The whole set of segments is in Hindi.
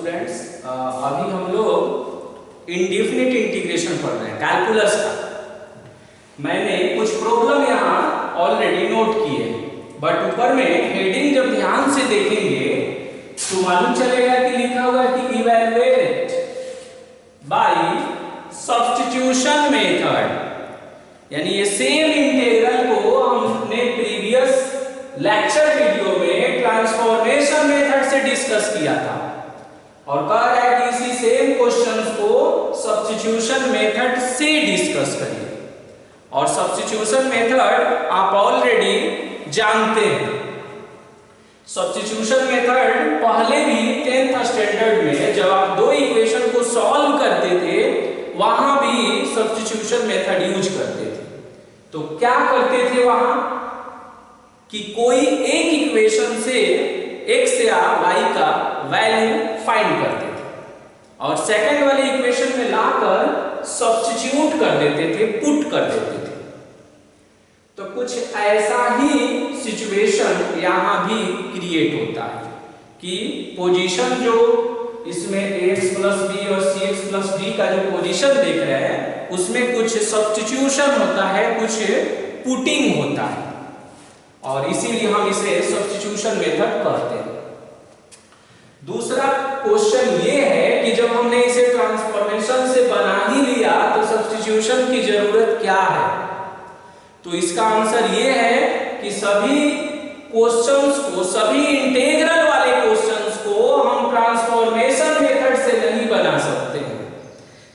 स्टूडेंट्स, अभी हम लोग इंडेफिनिट इंटीग्रेशन पढ़ रहे हैं कैलकुलस का। मैंने कुछ प्रॉब्लम यहाँ ऑलरेडी नोट की है, बट ऊपर में हेडिंग जब ध्यान से देखेंगे तो मालूम चलेगा कि लिखा हुआ है कि इवैल्यूएट बाय सब्स्टिट्यूशन मेथड, यानी ये सेम इंटीग्रल को हमने प्रीवियस लेक्चर वीडियो में ट्रांसफॉर्मेशन मेथड से डिस्कस किया था और कह रहा है कि इसी सेम क्वेश्चंस को सब्स्टिट्यूशन मेथड से डिस्कस करिए। और सब्स्टिट्यूशन मेथड आप ऑलरेडी जानते हैं। सब्स्टिट्यूशन मेथड पहले भी 10th स्टैंडर्ड में जब आप दो इक्वेशन को सॉल्व करते थे वहां भी सब्स्टिट्यूशन मेथड यूज करते थे। तो क्या करते थे वहां कि कोई एक इक्वेशन से x या y का वैल्यू फाइंड करते थे और सेकंड वाले इक्वेशन में लाकर सब्स्टिट्यूट कर देते थे, पुट कर देते थे। तो कुछ ऐसा ही सिचुएशन यहां भी क्रिएट होता है कि पोजीशन जो इसमें ax प्लस b और cx प्लस d का जो पोजीशन देख रहे हैं उसमें कुछ सब्स्टिट्यूशन होता है, कुछ पुटिंग होता है और इसीलिए हम इसे सब्स्टिट्यूशन मेथड कहते हैं। दूसरा क्वेश्चन ये है कि जब हमने इसे ट्रांसफॉर्मेशन से बना ही लिया तो सब्स्टिट्यूशन की जरूरत क्या है? तो इसका आंसर ये है कि सभी क्वेश्चंस को, सभी इंटीग्रल वाले क्वेश्चंस को हम ट्रांसफॉर्मेशन मेथड से नहीं बना सकते हैं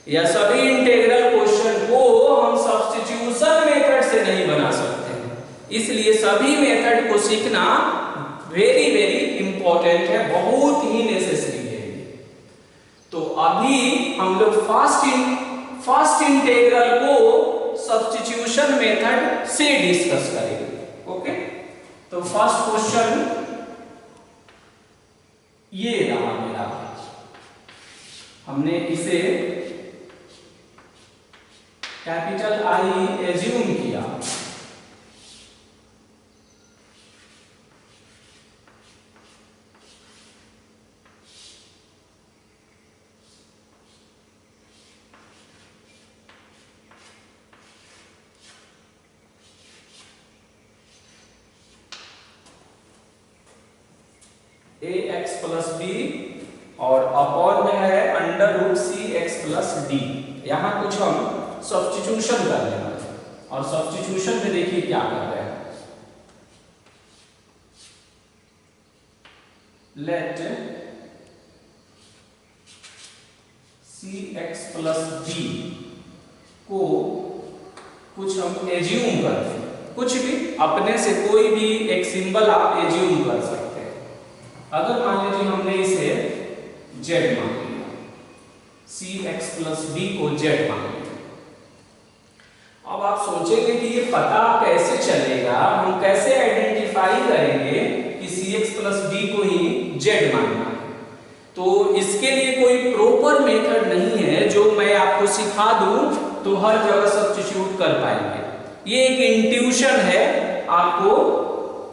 या सभी इंटीग्रल क्वेश्चन को हम सब्स्टिट्यूशन मेथड से नहीं बना सकते हैं। इसलिए सभी मेथड को सीखना वेरी वेरी इंपॉर्टेंट है, बहुत ही नेसेसरी है। तो अभी हम लोग फर्स्ट इंटीग्रल को सब्स्टिट्यूशन मेथड से डिस्कस करेंगे। ओके, तो फर्स्ट क्वेश्चन ये रहा मेरा। हमने इसे कैपिटल I एज्यूम किया। ax प्लस b और अपॉन में है under root cx plus d। यहां कुछ हम सब्स्टिट्यूशन कर रहे हैं और सब्स्टिट्यूशन में देखिए क्या कर रहे हैं। लेट cx प्लस b को कुछ हम एज्यूम करते हैं, कुछ भी अपने से कोई भी एक सिंबल आप एज्यूम कर सकते हैं। अगर मान लीजिए हमने इसे z मान लिया, cx प्लस b को z मान लिया। अब आप सोचेंगे कि ये पता कैसे चलेगा, हम कैसे आइडेंटिफाई करेंगे कि cx प्लस b को ही z मानना है। तो इसके लिए कोई प्रॉपर मेथड नहीं है जो मैं आपको सिखा दूं तो हर जगह सब्स्टिट्यूट कर पाएंगे। ये एक इंट्यूशन है, आपको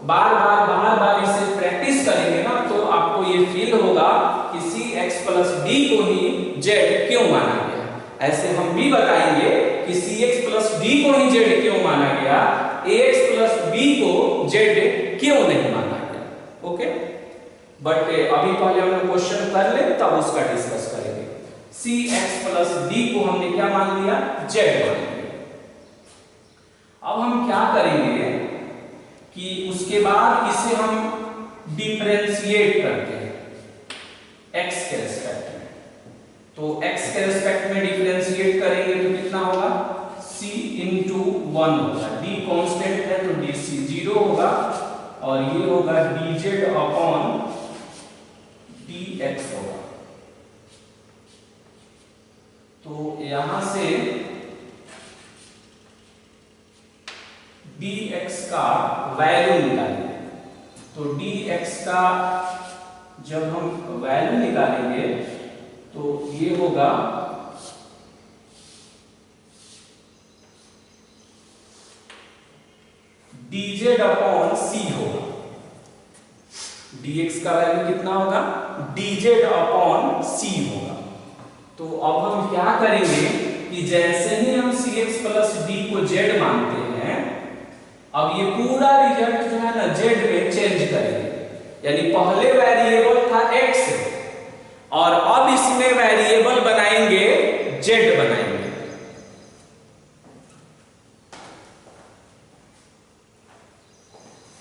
बार बार इसे प्रैक्टिस करेंगे ना तो आपको ये फील होगा कि cx प्लस b को ही z क्यों माना गया। ऐसे हम भी बताएंगे कि cx प्लस d को ही z क्यों माना गया, ax प्लस b को z क्यों नहीं माना गया। ओके, बट अभी पहले हम लोग क्वेश्चन कर ले तब उसका डिस्कस करेंगे। cx प्लस d को हमने क्या मान लिया, z मान लिया। अब हम क्या करेंगे कि उसके बाद इसे हम डिफरेंशिएट करते हैं x के रिस्पेक्ट में। तो x के रिस्पेक्ट में डिफरेंशिएट करेंगे तो कितना होगा, c इंटू 1 होगा, d कांस्टेंट है तो dc 0 होगा और ये होगा dz अपॉन dx होगा। तो यहां से dx का वैल्यू निकालेंगे। तो dx का जब हम वैल्यू निकालेंगे तो ये होगा dz अपॉन c होगा। dx का वैल्यू कितना होगा, dz अपॉन c होगा। तो अब हम क्या करेंगे कि जैसे ही हम cx प्लस d को z मानते हैं, अब ये पूरा रिजल्ट जो है ना z में चेंज करेंगे। यानी पहले वेरिएबल था x और अब इसमें वेरिएबल बनाएंगे z बनाएंगे।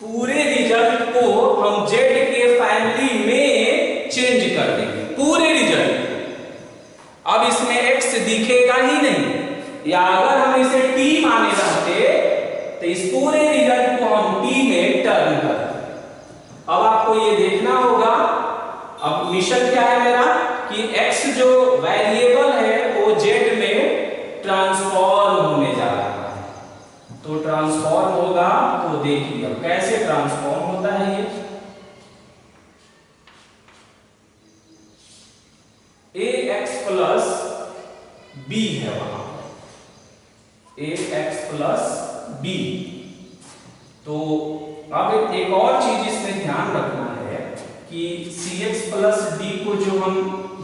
पूरे रिजल्ट को हम z के फैमिली में चेंज कर देंगे, पूरे रिजल्ट। अब इसमें x दिखेगा ही नहीं, या अगर हम इसे t माने रहते तो इस पूरे रिजल्ट को हम t में टर्न करते। अब आपको ये देखना होगा, अब मिशन क्या है मेरा कि x जो वेरिएबल है वो z में ट्रांसफॉर्म होने जा रहा है। तो ट्रांसफॉर्म होगा तो देखिए अब कैसे ट्रांसफॉर्म होता है। ये ax प्लस b है, वहां ax प्लस b। तो अब एक और चीज इसमें ध्यान रखना है कि cx प्लस d को जो हम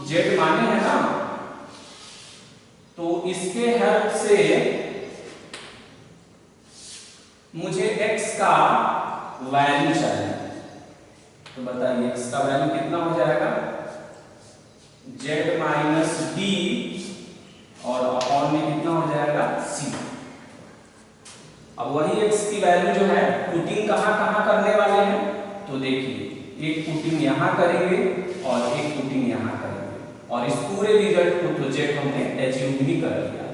z माने हैं ना, तो इसके हेल्प से मुझे x का वैल्यू चाहिए। तो बताइए x का वैल्यू कितना हो जाएगा, z माइनस d और अपॉन में कितना हो जाएगा c। अब वही x की वैल्यू जो है पुटिंग कहां कहां करने वाले हैं, तो देखिए एक पुटिंग यहां करेंगे और एक पुटिंग यहां करेंगे, और इस पूरे रिजल्ट को तो z हमने एज्यूम ही कर लिया।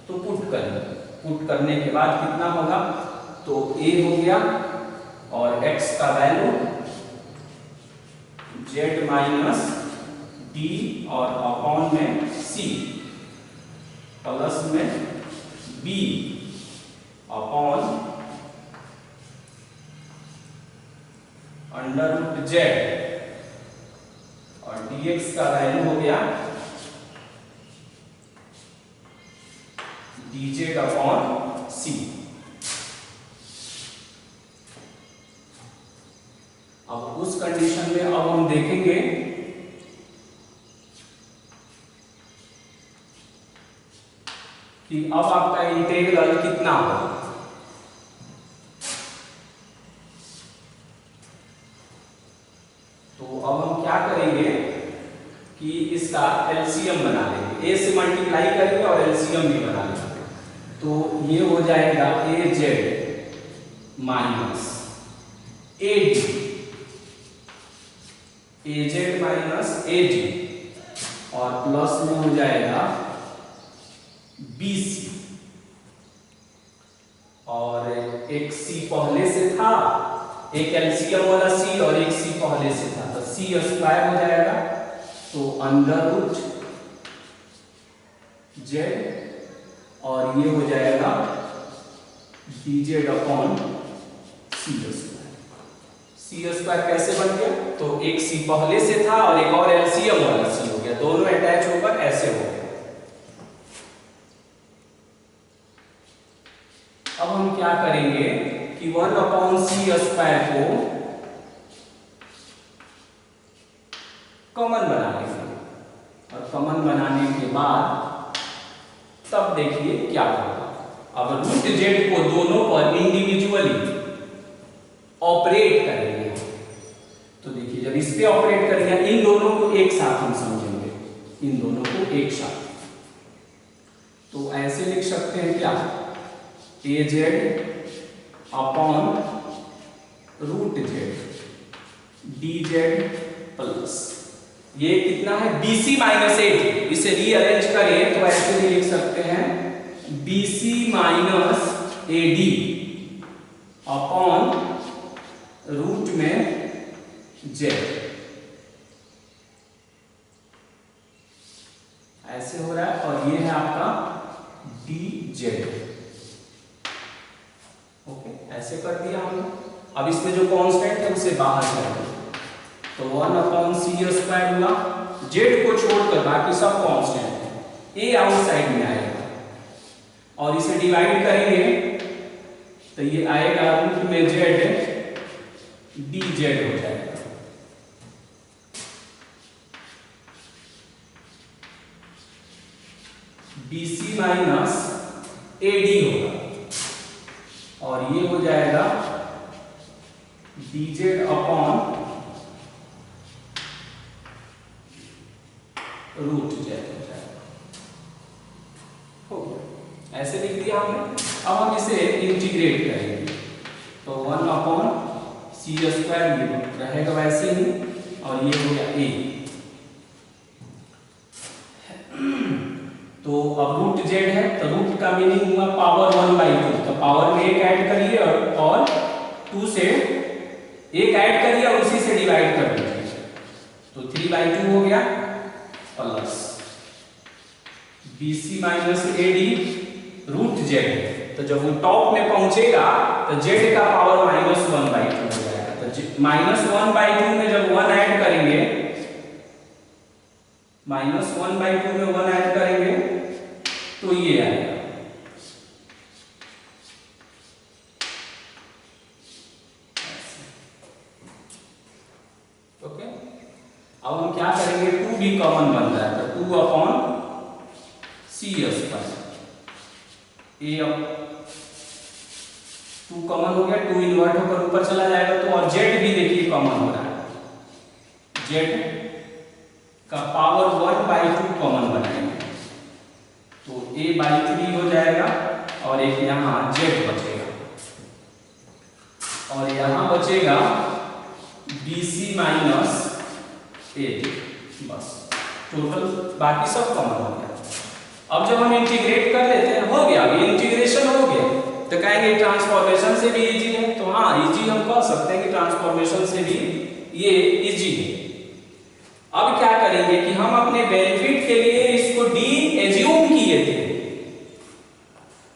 तो पुट करेंगे, पुट करने के बाद कितना होगा, तो a हो गया और x का वैल्यू z माइनस d और अपॉन में c प्लस में b upon under root z, और dx का वैल्यू हो गया dz अपॉन c। अब उस कंडीशन में अब हम देखेंगे कि अब आपका इंटीग्रल कितना होगा। तो अब हम क्या करेंगे कि इसका एलसीएम बना लेंगे, a से मल्टीप्लाई करेंगे और एलसीएम भी बना लेंगे। तो ये हो जाएगा az minus ad, az minus ad और प्लस में हो जाएगा bc, और एक c पहले से था, एक एलसीएम वाला c और एक c पहले से था, तो c स्क्वायर हो जाएगा। तो अंडर रूट z और ये हो जाएगा dz upon c square. c square कैसे बन गया, तो एक c पहले से था और एक और एलसीएम वाला c हो गया, दोनों अटैच होकर ऐसे हो गया। अब हम क्या करेंगे कि 1 अपॉन c स्क्वायर को कॉमन बना लेंगे, और कॉमन बनाने के बाद तब देखिए क्या होगा। अब रूट z को दोनों पर इंडिविजुअली ऑपरेट करेंगे। तो देखिए जब इस पे ऑपरेट करेंगे, इन दोनों को एक साथ हम समझेंगे, इन दोनों को एक साथ। तो ऐसे लिख सकते हैं क्या, az upon root z dz plus ये कितना है bc माइनस ad। इसे रीअरेंज करें तो ऐसे भी लिख सकते हैं bc minus ad upon root में z। ऐसे हो रहा है, और ये है आपका dz। ओके, ऐसे कर दिया हमने। अब इसमें जो कांस्टेंट है उसे बाहर कर दो, तो 1 अपॉन c स्क्वायर हुआ, z को छोड़कर बाकी सब कांस्टेंट है, a आउटसाइड में आएगा, और इसे डिवाइड करेंगे तो ये आएगा रूट में z dz हो जाएगा। माइनस ए डी होगा, और ये हो जाएगा dz अपॉन रूट जेड हो जाएगा। हो गया, ऐसे लिख दिया हमने। अब हम इसे इंटीग्रेट करेंगे, तो 1 अपॉन सी स्क्वायर ये रहेगा वैसे ही, और ये हो गया a। तो अब रूट जेड है, तो रूट का मीनिंग हुआ पावर 1/2, तो पावर में एक ऐड करिए और 2 से एक ऐड करिए और उसी से डिवाइड कर दीजिए, तो 3/2 हो गया, plus BC minus AD root Z. तो जब वो टॉप में पहुंचेगा तो जेड का पावर -1/2 हो जाएगा, तो -1/2 में जब 1 ऐड करेंगे, -1/2 में 1 ऐड करेंगे तो ये आएगा। ओके, अब हम क्या करेंगे, 2 भी कॉमन बन रहा है, तो 2 अपॉन सी स्क्वायर, ए 2 कॉमन हो गया, 2 इन्वर्ट होकर ऊपर चला जाएगा, तो और जेड भी देखिए कॉमन हो रहा है, जेड का पावर 1/2 कॉमन बनाएंगे, तो a/3 हो जाएगा, और एक यहाँ जेड बचेगा, और यहाँ बचेगा BC माइनस AD, बस टोटल बाकी सब कॉमन हो गया। अब जब हम इंटीग्रेट कर लेते हैं, हो गया, अभी इंटीग्रेशन हो गया, तो कहेंगे ट्रांसफॉर्मेशन से भी इजी है, तो हाँ इजी हम कह सकते हैं कि ट्रांसफॉर्मेशन से भी ये इजी है। अब क्या करेंगे कि हम अपने बेनिफिट के लिए इसको d एज्यूम किए थे,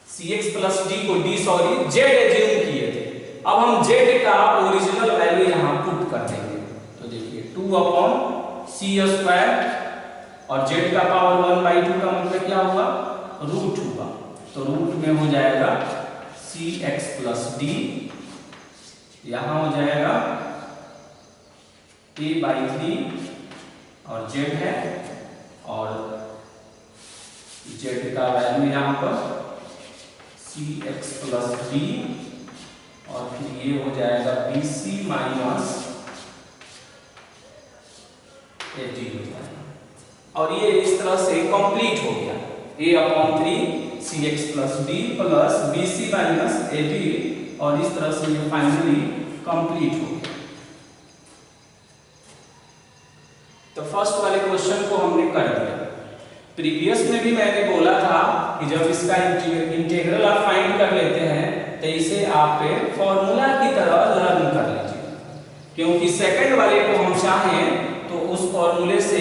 cx प्लस d को d सॉरी z एज्यूम किए थे, अब हम z का ओरिजिनल वैल्यू यहाँ पुट कर देंगे, तो देखिए 2 अपॉन सी स्क्वायर, और z का पावर 1/2 का मतलब क्या हुआ, रूट हुआ, तो रूट में हो जाएगा cx प्लस d, यहाँ हो जाएगा a/3, और z है, और z का वैल्यू यहाँ पर cx प्लस d, और फिर ये हो जाएगा BC माइनस AD हो जाएगा, और ये इस तरह से कंप्लीट हो गया, a/3 cx plus d plus BC minus AD, और इस तरह से ये फाइनली कंप्लीट हो गया। तो फर्स्ट वाले क्वेश्चन को हमने कर दिया। प्रीवियस में भी मैंने बोला था कि जब इसका इंटीग्रल आप फाइंड कर लेते हैं तो इसे आप फॉर्मूला की तरह लर्न कर लीजिए, क्योंकि सेकंड वाले को हम चाहें तो उस फॉर्मूले से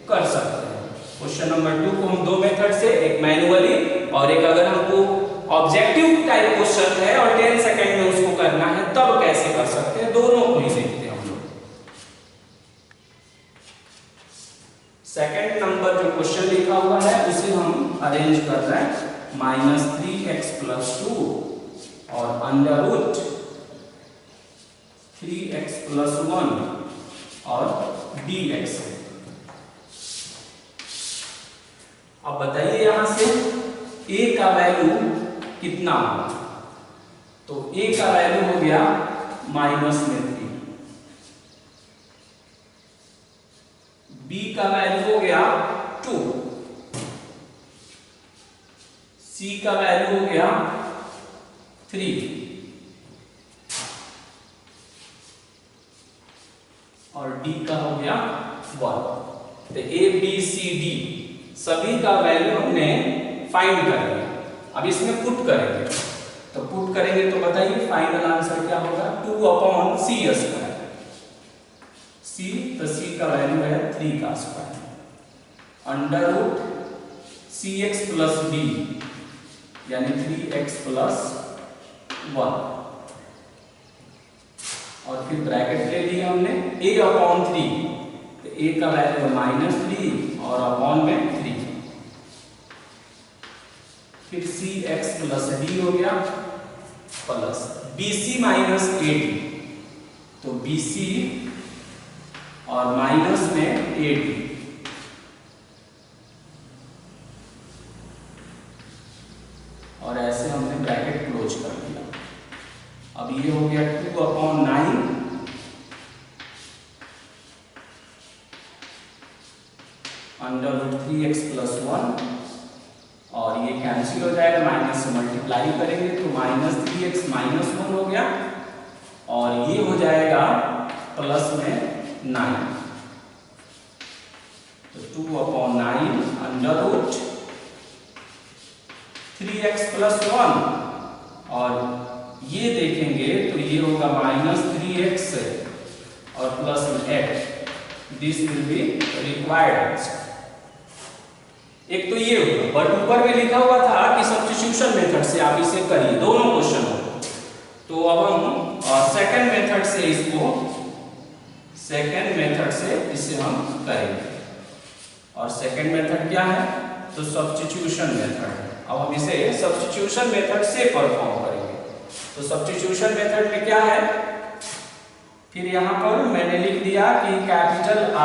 कर सकते हैं। क्वेश्चन नंबर 2 को हम 2 मेथड से, एक मैनुअली और एक अगर हमको ऑब्जेक्टिव टाइप क्वेश्चन है और 10 सेकंड में उसको करना है तब कैसे कर सकते हैं, दोनों को ही देखते हैं हम लोग। सेकंड नंबर जो क्वेश्चन लिखा हुआ है उसे हम अरेंज कर रहे हैं, -3x प्लस 2 और अंडर रूट 3x प्लस 1 और dx। अब बताइए यहां से a का वैल्यू कितना होगा, तो a का वैल्यू हो गया -3, b का वैल्यू हो गया 2, c का वैल्यू हो गया 3, और d का हो गया 1। तो a b c d सभी का वैल्यू हमने फाइंड कर लिया। अब इसमें पुट करेंगे, तो पुट करेंगे तो बताइए फाइनल आंसर क्या होगा, 2 अपॉन सी स्क्वायर, c तो c का वैल्यू है 3 का square, under root cx plus d यानी 3x प्लस 1, और फिर ब्रैकेट ले लिया हमने a अपॉन 3, तो a का वैल्यू है -3 और अपॉन में 3, फिर cx प्लस d हो गया प्लस bc माइनस ad, तो bc और माइनस में ad, अब ये हो गया 2/9 √3x + 1 और ये कैंसिल हो जाएगा, माइनस से मल्टीप्लाई करेंगे तो -3x - 1 हो गया और ये हो जाएगा प्लस में 9, तो 2/9 √3x + 1 और ये देखेंगे तो ये होगा -3x और प्लस में 8, दिस विल बी रिक्वायर्ड। एक तो ये होगा, बट ऊपर में लिखा हुआ था कि सब्स्टिट्यूशन मेथड से आप इसे करिए, दोनों क्वेश्चन हो। तो अब हम सेकंड मेथड से इसे हम करेंगे और सेकंड मेथड क्या है, तो सब्स्टिट्यूशन मेथड है। अब हम इसे सब्स्टिट्यूशन मेथड से परफॉर्म करेंगे। तो सब्स्टिट्यूशन मेथड में क्या है, फिर यहाँ पर मैंने लिख दिया कि capital I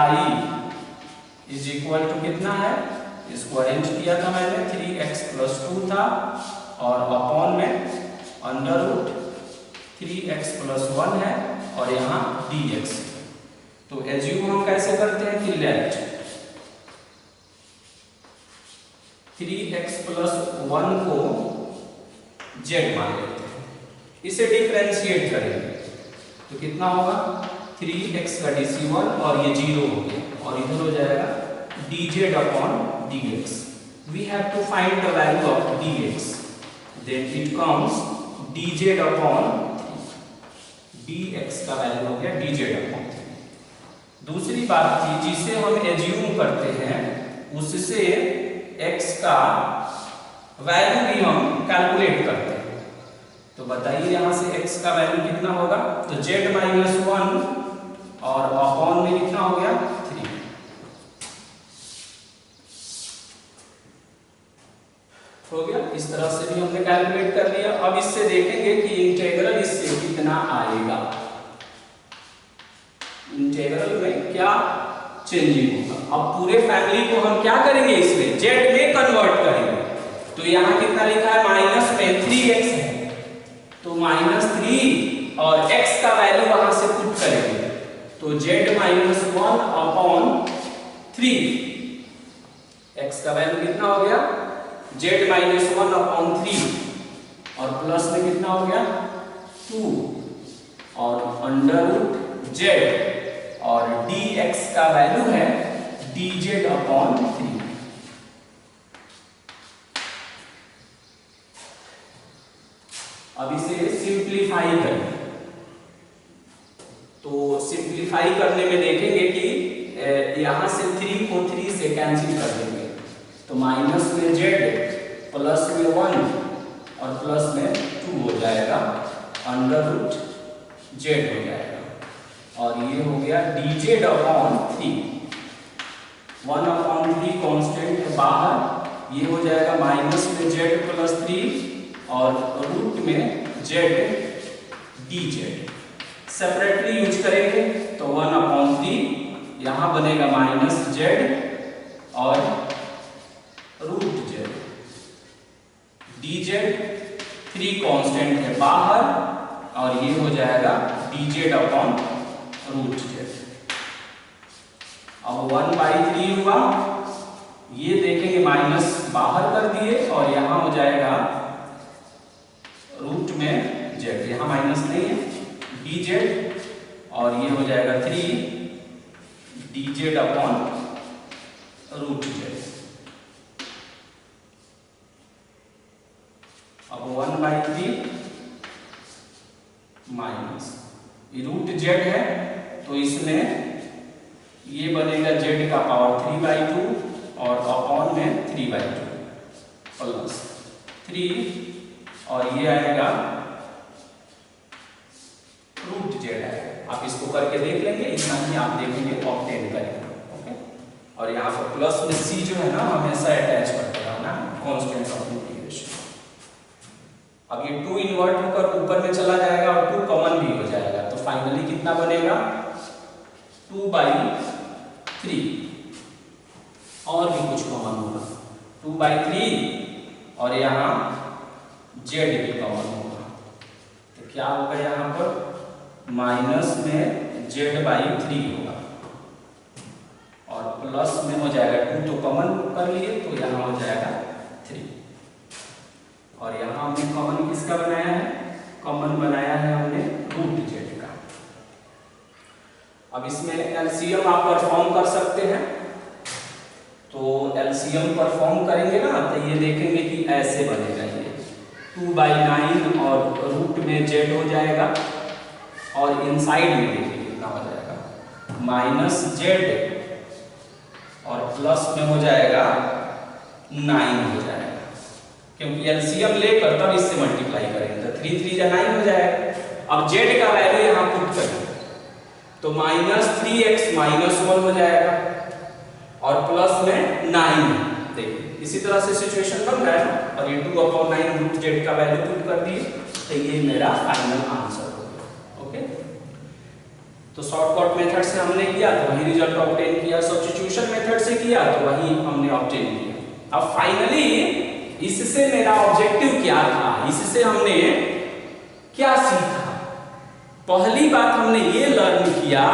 is equal to कितना है, इसको अरेंज किया था मैंने, 3x + 2 था और अपॉन में √3x + 1 है और यहाँ dx। तो एज्यूम हम कैसे करते हैं कि लेट 3x + 1 को z मान लेते हैं, इसे डिफरेंशिएट करेंगे तो कितना होगा, 3x का dc1 और ये 0 हो गया और इधर हो जाएगा dz/dx। We have to find the value of dx, then it comes dz/3, dx का वैल्यू हो गया dz/3। दूसरी बात थी जिसे हम एज्यूम करते हैं, उससे x का वैल्यू भी हम कैलकुलेट करते हैं। तो बताइए यहाँ से x का वैल्यू कितना होगा, तो z - 1 और अपॉन में कितना हो गया, 3। हो गया, इस तरह से भी हमने कैलकुलेट कर लिया। अब इससे देखेंगे कि इंटीग्रल इससे कितना आएगा, इंटीग्रल में क्या चेंजिंग होगा। अब पूरे फैमिली को हम क्या करेंगे, इसमें z में कन्वर्ट करेंगे। तो यहाँ कितना लिखा है, माइनस में 3x है तो -3 और x का वैल्यू वहां से पुट करेंगे तो z - 1/3, x का वैल्यू कितना हो गया, z - 1/3 और प्लस में कितना हो गया 2 और √z और dx का वैल्यू है dz/3। अब इसे सिंप्लीफाई करें तो सिंप्लीफाई करने में देखेंगे कि यहां से 3 को 3 से कैंसिल कर देंगे तो माइनस में z प्लस में 1 और प्लस में 2 हो जाएगा, √z हो जाएगा और ये हो गया dz/3। 1/3 कांस्टेंट है बाहर, ये हो जाएगा माइनस में z प्लस 3 और रूट में z dz। सेपरेटली यूज करेंगे तो 1/3 यहां बनेगा -z और √z, dz 3 कांस्टेंट है बाहर और ये हो जाएगा dz/√z। अब 1/3 हुआ, ये देखेंगे माइनस बाहर कर दिए और यहां हो जाएगा रूट में z, यहां माइनस नहीं है, dz और ये हो जाएगा 3 dz/√z। अब 1/3 माइनस √z है तो इसमें ये बनेगा z का पावर 3/2 और अपॉन में 3/2 प्लस 3 और ये आएगा √z आएगा। आप इसको करके देख लेंगे, इतना ही आप देखेंगे ऑब्टेन करेंगे। ओके, और यहाँ पर प्लस में c जो है ना हमेशा अटैच करते रहना, कांस्टेंट ऑफ इंटीग्रेशन। अब ये 2 इन्वर्ट होकर ऊपर में चला जाएगा और 2 कॉमन भी हो जाएगा तो फाइनली कितना बनेगा 2/3 और भी कुछ कॉमन होगा 2/3 और यहाँ z भी कॉमन होगा तो क्या होगा यहाँ पर माइनस में z/3 होगा और प्लस में हो जाएगा 2 तो कॉमन कर लिए तो यहाँ हो जाएगा 3 और यहाँ हमने कॉमन किसका बनाया है, कॉमन बनाया है हमने √z का। अब इसमें एलसीएम आप परफॉर्म कर सकते हैं, तो एलसीएम परफॉर्म करेंगे ना तो ये देखेंगे कि ऐसे बनेगा, ये 2/9 और रूट में z हो जाएगा और इनसाइड में देखिए कितना हो जाएगा -z और प्लस में हो जाएगा 9 हो जाएगा, क्योंकि एलसीएम लेकर तब इससे मल्टीप्लाई करेंगे तो 3 3 जा 9 हो जाएगा। अब z का वैल्यू यहाँ पुट करेंगे तो -3x -1 हो जाएगा और प्लस में 9। देखिए इसी तरह से सिचुएशन बन रहा है ना, और ये 2/9 √z का वैल्यू पुट कर दिए तो ये मेरा फाइनल आंसर हो गया। ओके, तो शॉर्टकट मेथड से हमने किया तो वही रिजल्ट ऑब्टेन किया, सब्स्टिट्यूशन मेथड से किया तो वही हमने ऑब्टेन किया। अब फाइनली इससे मेरा ऑब्जेक्टिव क्या था, इससे हमने क्या सीखा? पहली बात हमने ये लर्न किया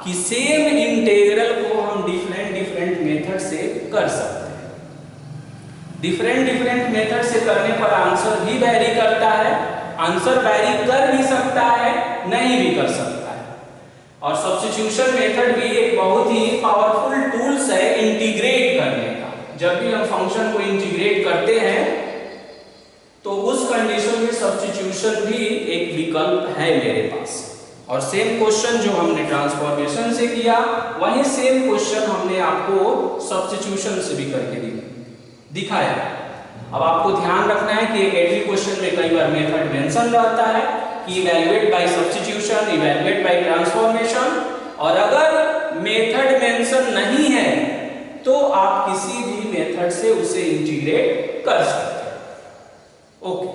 कि सेम इंटीग्रल को हम डिफरेंट मेथड से कर सकते हैं। डिफरेंट मेथड से करने पर आंसर भी वैरी करता है, आंसर वैरी कर भी सकता है, नहीं भी कर सकता है। और सब्स्टिट्यूशन मेथड भी एक बहुत ही पावरफुल टूल्स है इंटीग्रेट करने का। जब भी हम फंक्शन को इंटीग्रेट करते हैं तो उस कंडीशन में सब्स्टिट्यूशन भी एक विकल्प है मेरे पास। और सेम क्वेश्चन जो हमने ट्रांसफॉर्मेशन से किया वही सेम क्वेश्चन हमने आपको सब्स्टिट्यूशन से भी करके दिखाया। अब आपको ध्यान रखना है कि एग्री क्वेश्चन में कई बार मेथड मेंशन रहता है कि evaluate by substitution, evaluate by transformation, और अगर मेथड मेंशन नहीं है तो आप किसी भी मेथड से उसे इंटीग्रेट कर सकते हैं। ओके।